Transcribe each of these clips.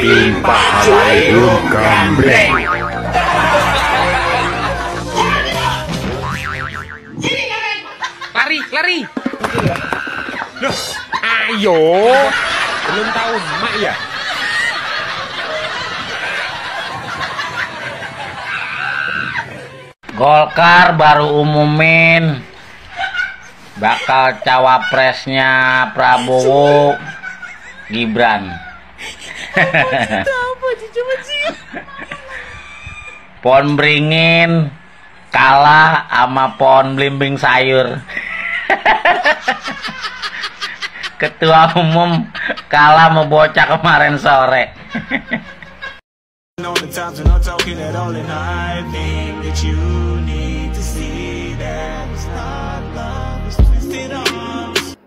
Timpa halaium gambreng. Lari, lari. Loh, ayo. Belum tahu mak ya? Golkar baru umumin bakal cawapresnya Prabowo Gibran. Pohon beringin kalah sama pohon belimbing sayur. Ketua umum kalah sama bocah kemarin sore.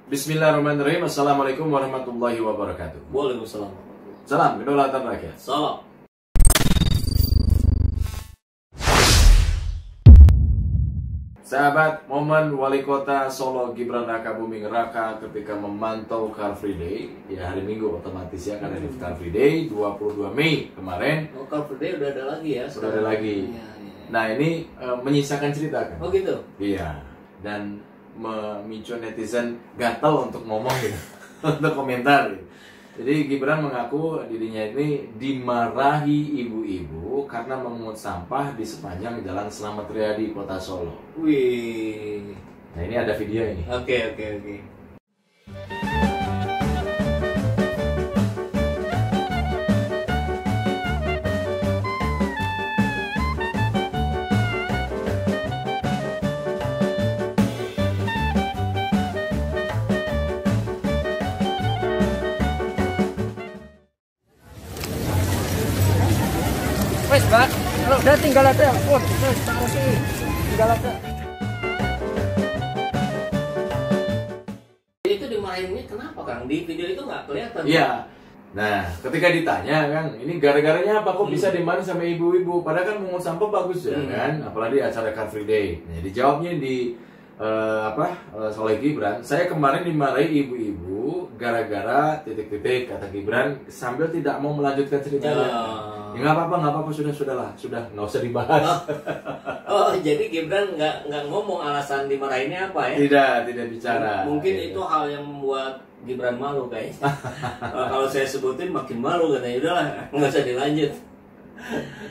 Bismillahirrahmanirrahim. Assalamualaikum warahmatullahi wabarakatuh. Waalaikumsalam. Salam kedaulatan rakyat. Salam. Sahabat, momen Wali Kota Solo Gibran Raka Buming Raka ketika memantau Car Free Day, ya hari Minggu otomatis ya, karena ini Car Free Day 22 Mei kemarin. Oh, Car Free Day udah ada lagi ya? Sudah ada lagi. Ya, ya. Nah ini menyisakan cerita kan? Oh gitu? Iya. Dan memicu netizen gatal untuk ngomong gitu, untuk komentar gitu. Jadi Gibran mengaku dirinya ini dimarahi ibu-ibu karena memungut sampah di sepanjang Jalan Slamet Riyadi, Kota Solo. Wih. Nah ini ada video ini. Oke. Wes, Mbak. Kalau udah tinggal ada. Wah, wes taruh sini. Tinggal ada. Itu dimarahinnya kenapa, Kang? Di video itu nggak kelihatan. Iya. Nah, ketika ditanya kan, ini gara-garanya apa kok bisa dimarahin sama ibu-ibu? Padahal kan mungut sampah bagus ya kan, apalagi acara Car Free Day. Nah, dijawabnya di oleh Gibran, saya kemarin dimarahi ibu-ibu gara-gara titik-titik, kata Gibran sambil tidak mau melanjutkan ceritanya. Ya nggak apa-apa, sudah nggak usah dibahas. Oh, jadi Gibran nggak ngomong alasan dimarahinnya apa ya? Tidak bicara. Mungkin itu hal yang membuat Gibran malu kayaknya. Kalau saya sebutin makin malu katanya. Udahlah, nggak usah dilanjut.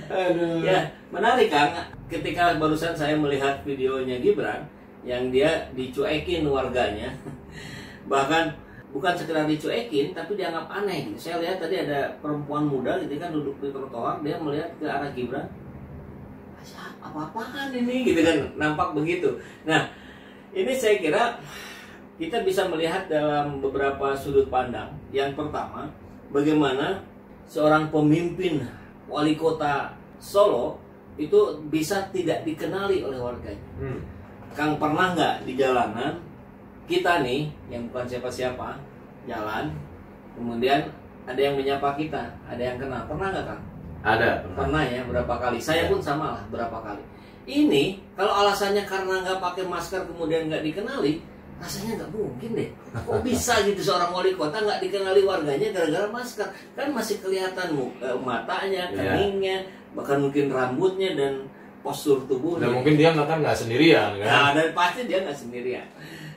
Aduh. Ya, menarik Kang. Ketika barusan saya melihat videonya Gibran yang dia dicuekin warganya, bahkan bukan sekedar dicuekin tapi dianggap aneh gitu. Saya lihat tadi ada perempuan muda gitu kan duduk di trotoar, dia melihat ke arah Gibran, apa-apaan ini gitu kan, nampak begitu. Nah, ini saya kira kita bisa melihat dalam beberapa sudut pandang. Yang pertama, bagaimana seorang pemimpin wali kota Solo itu bisa tidak dikenali oleh warganya. Kang, pernah nggak di jalanan kita nih yang bukan siapa-siapa jalan, kemudian ada yang menyapa kita, ada yang kenal, pernah nggak Kang? Ada. Pernah ya, berapa kali. Saya pun sama lah, berapa kali. Ini kalau alasannya karena nggak pakai masker kemudian nggak dikenali, rasanya nggak mungkin deh. Kok bisa gitu seorang wali kota nggak dikenali warganya gara-gara masker? Kan masih kelihatan matanya, keningnya, bahkan mungkin rambutnya dan postur tubuhnya. Dan mungkin dia nggak sendirian kan? Nah, dan pasti dia nggak sendirian.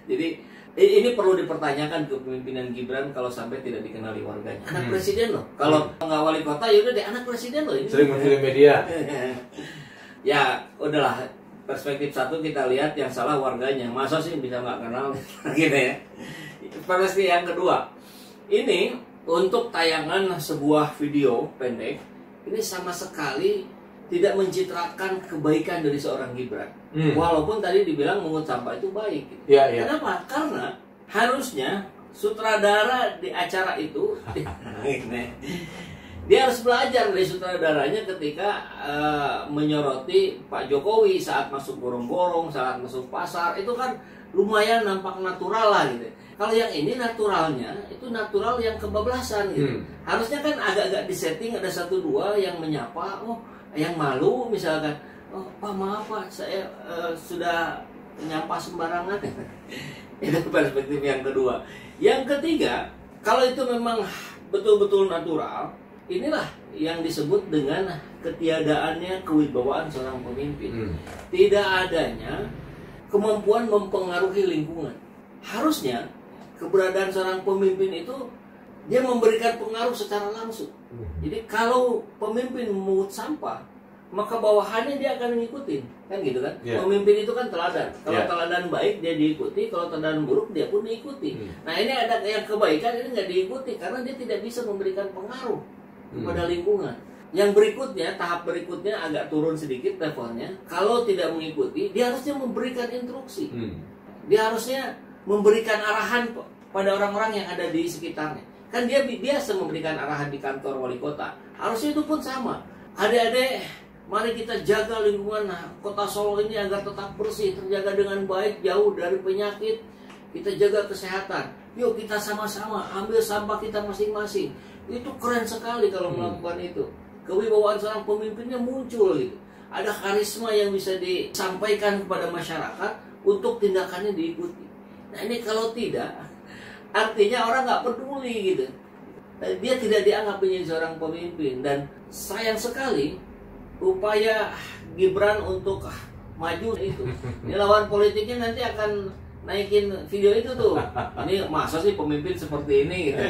Jadi ini perlu dipertanyakan kepemimpinan Gibran kalau sampai tidak dikenali warganya. Anak presiden loh. Kalau nggak wali kota ya udah deh anak presiden loh ini. Sering memilih media. Ya udahlah, perspektif satu kita lihat yang salah warganya. Masa sih bisa nggak kenal gitu ya. Perspektif yang kedua, ini untuk tayangan sebuah video pendek ini sama sekali tidak mencitrakan kebaikan dari seorang Gibran. Walaupun tadi dibilang mungut sampah itu baik. Iya. Kenapa? Karena harusnya sutradara di acara itu dia harus belajar dari sutradaranya ketika menyoroti Pak Jokowi saat masuk gorong-gorong, saat masuk pasar, itu kan lumayan nampak natural lah gitu. Kalau yang ini naturalnya itu natural yang kebablasan gitu. Harusnya kan agak-agak disetting, ada satu dua yang menyapa, yang malu misalkan, oh Pak maaf Pak, saya sudah menyapa sembarangan. Itu perspektif yang kedua. Yang ketiga, kalau itu memang betul-betul natural, inilah yang disebut dengan ketiadaannya kewibawaan seorang pemimpin. Hmm. Tidak adanya kemampuan mempengaruhi lingkungan. Harusnya keberadaan seorang pemimpin itu dia memberikan pengaruh secara langsung. Jadi kalau pemimpin memungut sampah, maka bawahannya dia akan mengikuti, kan gitu kan? Yeah. Pemimpin itu kan teladan. Kalau Yeah. teladan baik dia diikuti, kalau teladan buruk dia pun diikuti. Nah ini ada yang kebaikan ini nggak diikuti karena dia tidak bisa memberikan pengaruh kepada lingkungan. Yang berikutnya, tahap berikutnya agak turun sedikit levelnya. Kalau tidak mengikuti, dia harusnya memberikan instruksi. Dia harusnya memberikan arahan pada orang-orang yang ada di sekitarnya. Kan dia biasa memberikan arahan di kantor wali kota. Harusnya itu pun sama. Adik-adik, mari kita jaga lingkungan kota Solo ini agar tetap bersih, terjaga dengan baik, jauh dari penyakit. Kita jaga kesehatan. Yuk kita sama-sama ambil sampah kita masing-masing. Itu keren sekali kalau melakukan itu. Kewibawaan seorang pemimpinnya muncul gitu. Ada karisma yang bisa disampaikan kepada masyarakat untuk tindakannya diikuti. Nah ini kalau tidak, artinya orang nggak peduli gitu. Dia tidak dianggap menjadi seorang pemimpin. Dan sayang sekali upaya Gibran untuk maju itu. Ini lawan politiknya nanti akan naikin video itu tuh. Ini masa sih pemimpin seperti ini gitu.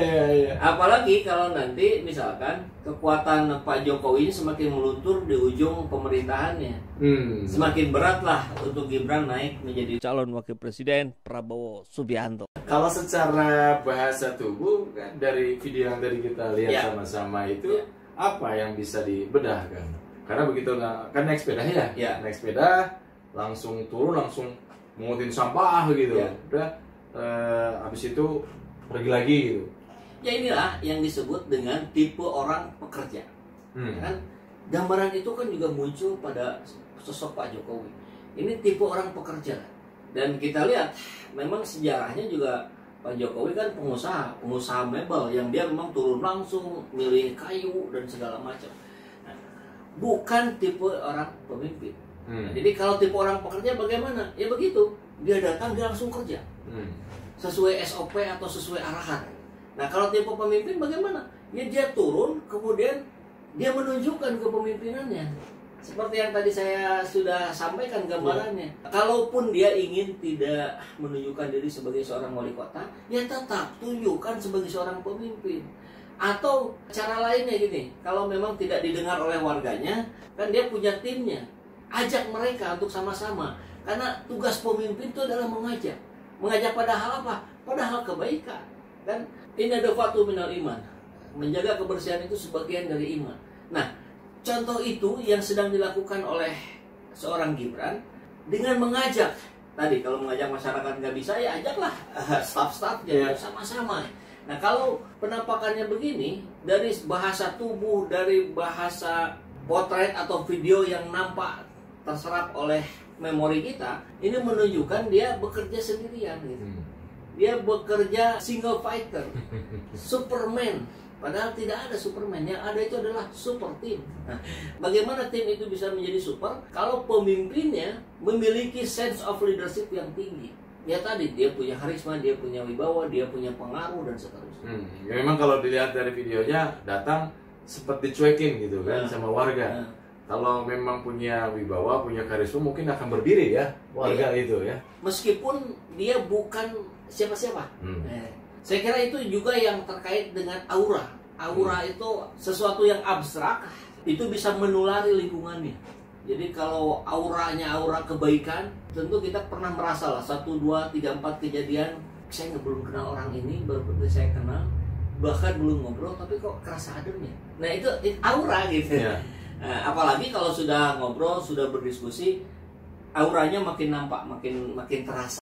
Apalagi kalau nanti misalkan kekuatan Pak Jokowi ini semakin meluntur di ujung pemerintahannya. Semakin berat lah untuk Gibran naik menjadi calon wakil presiden Prabowo Subianto. Kalau secara bahasa tubuh kan dari video yang tadi kita lihat Ya. sama-sama itu apa yang bisa dibedahkan? Karena begitu kan naik sepeda ya, naik sepeda langsung turun langsung mengutin sampah gitu. Ya. Udah habis itu pergi lagi gitu. Ya inilah yang disebut dengan tipe orang pekerja. Kan gambaran itu kan juga muncul pada sosok Pak Jokowi. Ini tipe orang pekerja. Dan kita lihat memang sejarahnya juga Pak Jokowi kan pengusaha mebel yang dia memang turun langsung milih kayu dan segala macam. Nah, bukan tipe orang pemimpin. Nah, jadi kalau tipe orang pekerja bagaimana? Ya begitu, dia datang dia langsung kerja sesuai SOP atau sesuai arahan. Nah kalau tipe pemimpin bagaimana? Ya dia turun kemudian dia menunjukkan kepemimpinannya. Seperti yang tadi saya sudah sampaikan gambarannya. Kalaupun dia ingin tidak menunjukkan diri sebagai seorang wali kota, ya tetap tunjukkan sebagai seorang pemimpin. Atau cara lainnya gini, kalau memang tidak didengar oleh warganya, kan dia punya timnya. Ajak mereka untuk sama-sama. Karena tugas pemimpin itu adalah mengajak. Mengajak pada hal apa? Pada hal kebaikan. Kan inna dafatu minal iman. Menjaga kebersihan itu sebagian dari iman. Nah, contoh itu yang sedang dilakukan oleh seorang Gibran dengan mengajak. Tadi kalau mengajak masyarakat nggak bisa, ya ajaklah staff-staff jadi sama-sama. Nah, kalau penampakannya begini, dari bahasa tubuh, dari bahasa potret atau video yang nampak terserap oleh memori kita, ini menunjukkan dia bekerja sendirian gitu. Dia bekerja single fighter, Superman. Padahal tidak ada Superman, yang ada itu adalah super team. Nah, bagaimana tim itu bisa menjadi super? Kalau pemimpinnya memiliki sense of leadership yang tinggi. Ya tadi, dia punya karisma, dia punya wibawa, dia punya pengaruh dan seterusnya. Ya memang kalau dilihat dari videonya datang seperti dicuekin gitu kan sama warga. Kalau memang punya wibawa, punya karisma, mungkin akan berdiri ya warga itu ya. Meskipun dia bukan siapa-siapa. Saya kira itu juga yang terkait dengan aura. Aura itu sesuatu yang abstrak, itu bisa menulari lingkungannya. Jadi kalau auranya aura kebaikan, tentu kita pernah merasa lah 1, 2, 3, 4 kejadian, saya belum kenal orang ini, baru saya kenal, bahkan belum ngobrol, tapi kok kerasa ademnya. Nah itu aura gitu. Nah, apalagi kalau sudah ngobrol, sudah berdiskusi, auranya makin nampak, makin terasa.